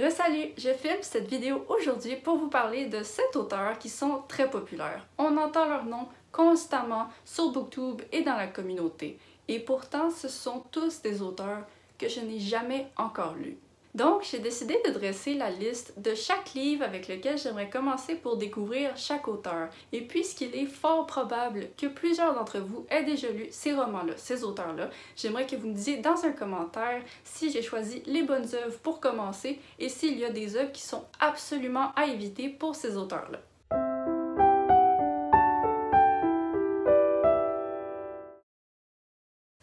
Re-salut! Je filme cette vidéo aujourd'hui pour vous parler de 7 auteurs qui sont très populaires. On entend leur nom constamment sur Booktube et dans la communauté. Et pourtant, ce sont tous des auteurs que je n'ai jamais encore lus. Donc, j'ai décidé de dresser la liste de chaque livre avec lequel j'aimerais commencer pour découvrir chaque auteur. Et puisqu'il est fort probable que plusieurs d'entre vous aient déjà lu ces romans-là, ces auteurs-là, j'aimerais que vous me disiez dans un commentaire si j'ai choisi les bonnes œuvres pour commencer et s'il y a des œuvres qui sont absolument à éviter pour ces auteurs-là.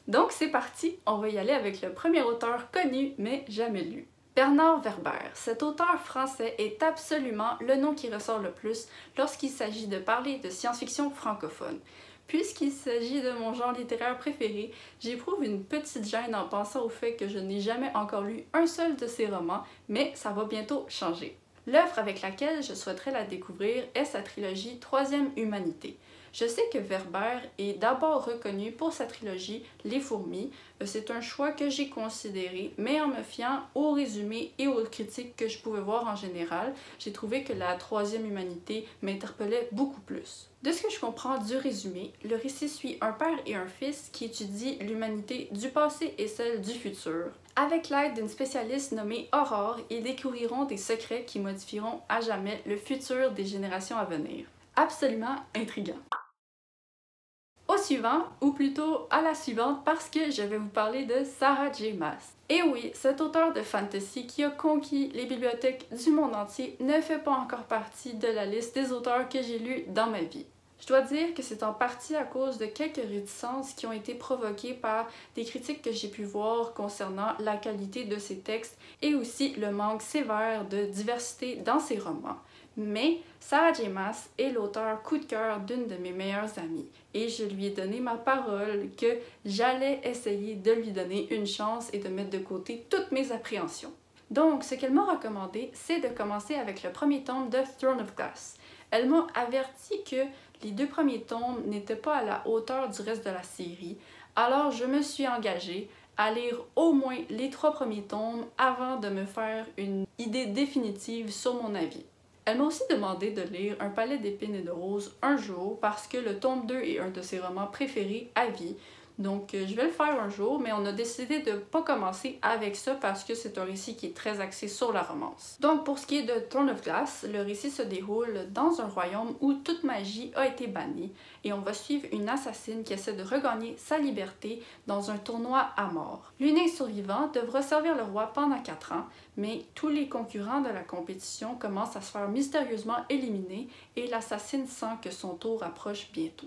Donc c'est parti, on va y aller avec le premier auteur connu mais jamais lu. Bernard Werber. Cet auteur français est absolument le nom qui ressort le plus lorsqu'il s'agit de parler de science-fiction francophone. Puisqu'il s'agit de mon genre littéraire préféré, j'éprouve une petite gêne en pensant au fait que je n'ai jamais encore lu un seul de ses romans, mais ça va bientôt changer. L'œuvre avec laquelle je souhaiterais la découvrir est sa trilogie Troisième Humanité. Je sais que Werber est d'abord reconnu pour sa trilogie Les Fourmis. C'est un choix que j'ai considéré, mais en me fiant aux résumés et aux critiques que je pouvais voir en général, j'ai trouvé que la Troisième Humanité m'interpellait beaucoup plus. De ce que je comprends du résumé, le récit suit un père et un fils qui étudient l'humanité du passé et celle du futur. Avec l'aide d'une spécialiste nommée Aurore, ils découvriront des secrets qui modifieront à jamais le futur des générations à venir. Absolument intriguant. Au suivant, ou plutôt à la suivante parce que je vais vous parler de Sarah J. Maas. Et oui, cet auteur de fantasy qui a conquis les bibliothèques du monde entier ne fait pas encore partie de la liste des auteurs que j'ai lus dans ma vie. Je dois dire que c'est en partie à cause de quelques réticences qui ont été provoquées par des critiques que j'ai pu voir concernant la qualité de ses textes et aussi le manque sévère de diversité dans ses romans. Mais Sarah J. Maas est l'auteur coup de cœur d'une de mes meilleures amies et je lui ai donné ma parole que j'allais essayer de lui donner une chance et de mettre de côté toutes mes appréhensions. Donc, ce qu'elle m'a recommandé, c'est de commencer avec le premier tome de Throne of Glass. Elle m'a averti que les 2 premiers tomes n'étaient pas à la hauteur du reste de la série, alors je me suis engagée à lire au moins les 3 premiers tomes avant de me faire une idée définitive sur mon avis. Elle m'a aussi demandé de lire Un palais d'épines et de roses un jour parce que le tome 2 est un de ses romans préférés à vie. Donc je vais le faire un jour, mais on a décidé de ne pas commencer avec ça parce que c'est un récit qui est très axé sur la romance. Donc pour ce qui est de Throne of Glass, le récit se déroule dans un royaume où toute magie a été bannie et on va suivre une assassine qui essaie de regagner sa liberté dans un tournoi à mort. L'unique survivant devra servir le roi pendant 4 ans, mais tous les concurrents de la compétition commencent à se faire mystérieusement éliminer et l'assassine sent que son tour approche bientôt.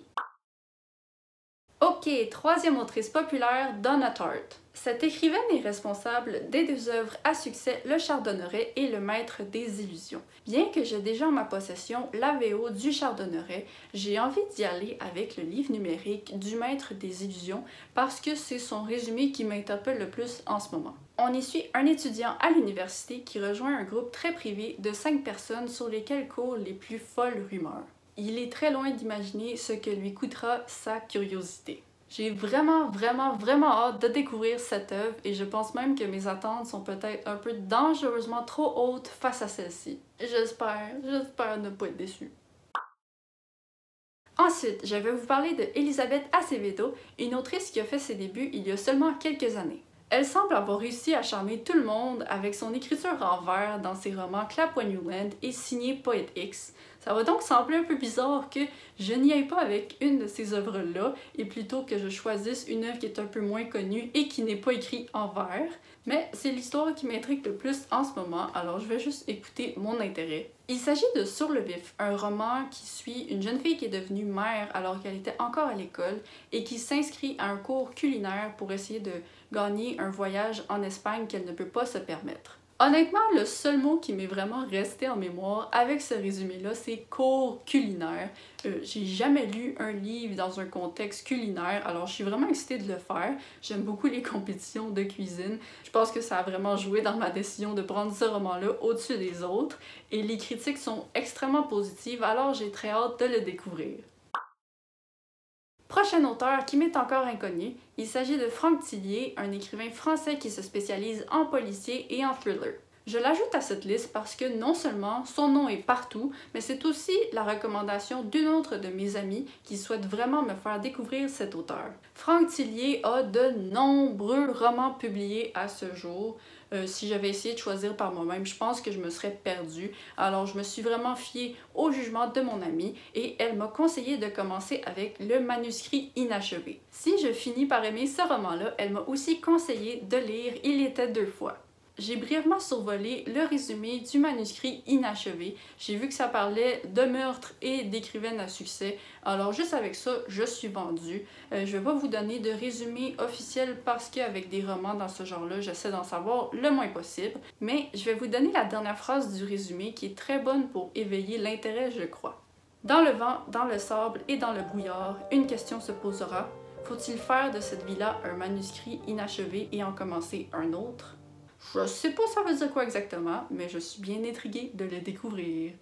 Ok, troisième autrice populaire, Donna Tartt. Cette écrivaine est responsable des 2 œuvres à succès, Le Chardonneret et Le Maître des Illusions. Bien que j'ai déjà en ma possession la VO du Chardonneret, j'ai envie d'y aller avec le livre numérique du Maître des Illusions parce que c'est son résumé qui m'interpelle le plus en ce moment. On y suit un étudiant à l'université qui rejoint un groupe très privé de 5 personnes sur lesquelles courent les plus folles rumeurs. Il est très loin d'imaginer ce que lui coûtera sa curiosité. J'ai vraiment hâte de découvrir cette œuvre et je pense même que mes attentes sont peut-être un peu dangereusement trop hautes face à celle-ci. J'espère ne pas être déçue. Ensuite, je vais vous parler de Elizabeth Acevedo, une autrice qui a fait ses débuts il y a seulement quelques années. Elle semble avoir réussi à charmer tout le monde avec son écriture en vers dans ses romans Clap When You Land et signé Poet X. Ça va donc sembler un peu bizarre que je n'y aille pas avec une de ces œuvres-là et plutôt que je choisisse une œuvre qui est un peu moins connue et qui n'est pas écrite en vers. Mais c'est l'histoire qui m'intrigue le plus en ce moment, alors je vais juste écouter mon intérêt. Il s'agit de Sur le vif, un roman qui suit une jeune fille qui est devenue mère alors qu'elle était encore à l'école et qui s'inscrit à un cours culinaire pour essayer de gagner un voyage en Espagne qu'elle ne peut pas se permettre. Honnêtement, le seul mot qui m'est vraiment resté en mémoire avec ce résumé-là, c'est cours culinaire. J'ai jamais lu un livre dans un contexte culinaire, alors je suis vraiment excitée de le faire. J'aime beaucoup les compétitions de cuisine. Je pense que ça a vraiment joué dans ma décision de prendre ce roman-là au-dessus des autres. Et les critiques sont extrêmement positives, alors j'ai très hâte de le découvrir. Prochain auteur qui m'est encore inconnu, il s'agit de Franck Tillier, un écrivain français qui se spécialise en policier et en thriller. Je l'ajoute à cette liste parce que non seulement son nom est partout, mais c'est aussi la recommandation d'une autre de mes amies qui souhaite vraiment me faire découvrir cet auteur. Franck Tillier a de nombreux romans publiés à ce jour. Si j'avais essayé de choisir par moi-même, je pense que je me serais perdue. Alors je me suis vraiment fiée au jugement de mon amie et elle m'a conseillé de commencer avec Le manuscrit inachevé. Si je finis par aimer ce roman-là, elle m'a aussi conseillé de lire Il était deux fois. J'ai brièvement survolé le résumé du manuscrit inachevé. J'ai vu que ça parlait de meurtre et d'écrivaine à succès. Alors juste avec ça, je suis vendue. Je vais pas vous donner de résumé officiel parce qu'avec des romans dans ce genre-là, j'essaie d'en savoir le moins possible. Mais je vais vous donner la dernière phrase du résumé qui est très bonne pour éveiller l'intérêt, je crois. Dans le vent, dans le sable et dans le brouillard, une question se posera. Faut-il faire de cette vie-là un manuscrit inachevé et en commencer un autre? Je sais pas ça veut dire quoi exactement, mais je suis bien intriguée de le découvrir.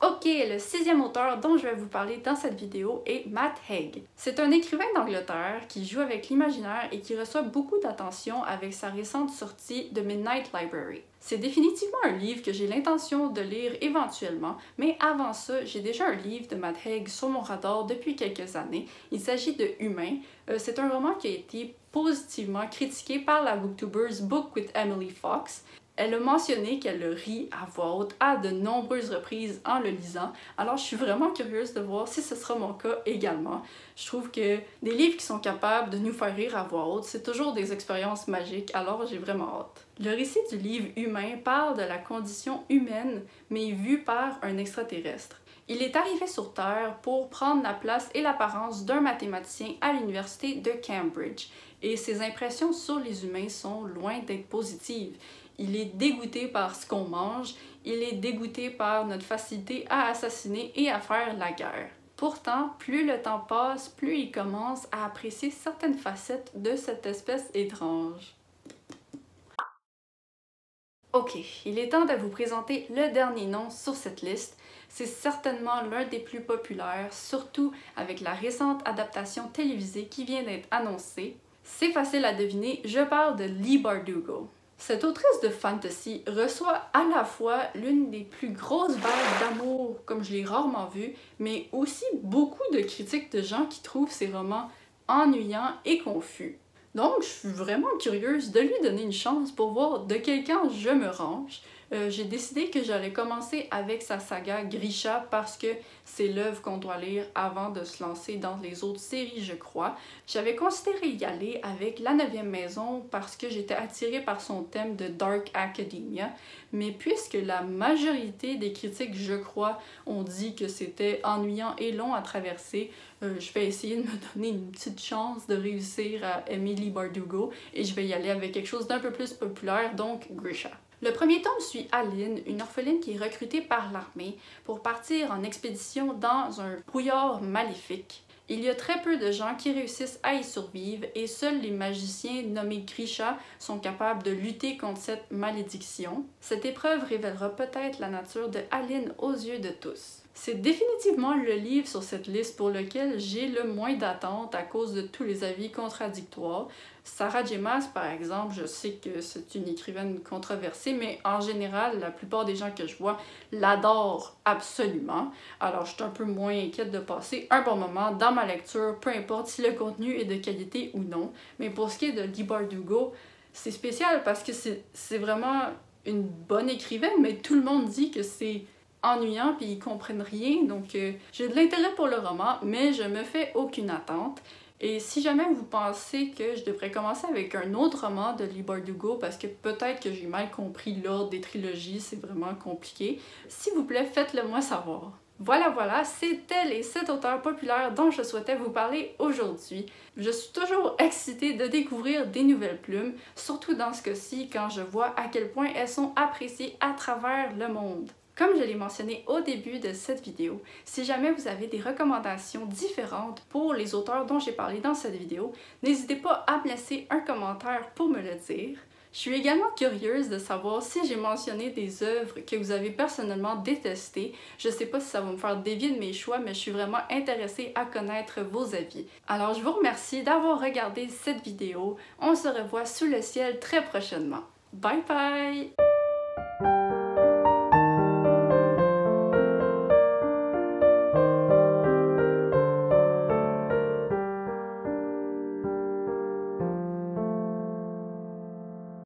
Ok, le 6e auteur dont je vais vous parler dans cette vidéo est Matt Haig. C'est un écrivain d'Angleterre qui joue avec l'imaginaire et qui reçoit beaucoup d'attention avec sa récente sortie de Midnight Library. C'est définitivement un livre que j'ai l'intention de lire éventuellement, mais avant ça, j'ai déjà un livre de Matt Haig sur mon radar depuis quelques années. Il s'agit de Humain. C'est un roman qui a été positivement critiqué par la booktuber's Book with Emily Fox. Elle a mentionné qu'elle le rit à voix haute à de nombreuses reprises en le lisant, alors je suis vraiment curieuse de voir si ce sera mon cas également. Je trouve que des livres qui sont capables de nous faire rire à voix haute, c'est toujours des expériences magiques, alors j'ai vraiment hâte. Le récit du livre Humain parle de la condition humaine, mais vue par un extraterrestre. Il est arrivé sur Terre pour prendre la place et l'apparence d'un mathématicien à l'université de Cambridge, et ses impressions sur les humains sont loin d'être positives. Il est dégoûté par ce qu'on mange, il est dégoûté par notre facilité à assassiner et à faire la guerre. Pourtant, plus le temps passe, plus il commence à apprécier certaines facettes de cette espèce étrange. Ok, il est temps de vous présenter le dernier nom sur cette liste. C'est certainement l'un des plus populaires, surtout avec la récente adaptation télévisée qui vient d'être annoncée. C'est facile à deviner, je parle de Leigh Bardugo. Cette autrice de fantasy reçoit à la fois l'une des plus grosses vagues d'amour comme je l'ai rarement vu, mais aussi beaucoup de critiques de gens qui trouvent ses romans ennuyants et confus. Donc je suis vraiment curieuse de lui donner une chance pour voir de quel camp je me range. J'ai décidé que j'allais commencer avec sa saga Grisha parce que c'est l'œuvre qu'on doit lire avant de se lancer dans les autres séries, je crois. J'avais considéré y aller avec La 9e maison parce que j'étais attirée par son thème de Dark Academia, mais puisque la majorité des critiques, je crois, ont dit que c'était ennuyant et long à traverser, je vais essayer de me donner une petite chance de réussir à aimer Leigh Bardugo et je vais y aller avec quelque chose d'un peu plus populaire, donc Grisha. Le premier tome suit Aline, une orpheline qui est recrutée par l'armée pour partir en expédition dans un brouillard maléfique. Il y a très peu de gens qui réussissent à y survivre et seuls les magiciens nommés Grisha sont capables de lutter contre cette malédiction. Cette épreuve révélera peut-être la nature de Aline aux yeux de tous. C'est définitivement le livre sur cette liste pour lequel j'ai le moins d'attente à cause de tous les avis contradictoires. Sarah J. Maas, par exemple, je sais que c'est une écrivaine controversée, mais en général, la plupart des gens que je vois l'adorent absolument. Alors, je suis un peu moins inquiète de passer un bon moment dans ma lecture, peu importe si le contenu est de qualité ou non. Mais pour ce qui est de Leigh Bardugo, c'est spécial parce que c'est vraiment une bonne écrivaine, mais tout le monde dit que c'est ennuyant puis ils comprennent rien, donc j'ai de l'intérêt pour le roman, mais je me fais aucune attente. Et si jamais vous pensez que je devrais commencer avec un autre roman de Leigh Bardugo parce que peut-être que j'ai mal compris l'ordre des trilogies, c'est vraiment compliqué, s'il vous plaît, faites-le moi savoir. Voilà, c'était les 7 auteurs populaires dont je souhaitais vous parler aujourd'hui. Je suis toujours excitée de découvrir des nouvelles plumes, surtout dans ce cas-ci quand je vois à quel point elles sont appréciées à travers le monde. Comme je l'ai mentionné au début de cette vidéo, si jamais vous avez des recommandations différentes pour les auteurs dont j'ai parlé dans cette vidéo, n'hésitez pas à me laisser un commentaire pour me le dire. Je suis également curieuse de savoir si j'ai mentionné des œuvres que vous avez personnellement détestées. Je sais pas si ça va me faire dévier de mes choix, mais je suis vraiment intéressée à connaître vos avis. Alors je vous remercie d'avoir regardé cette vidéo. On se revoit sous le ciel très prochainement. Bye bye!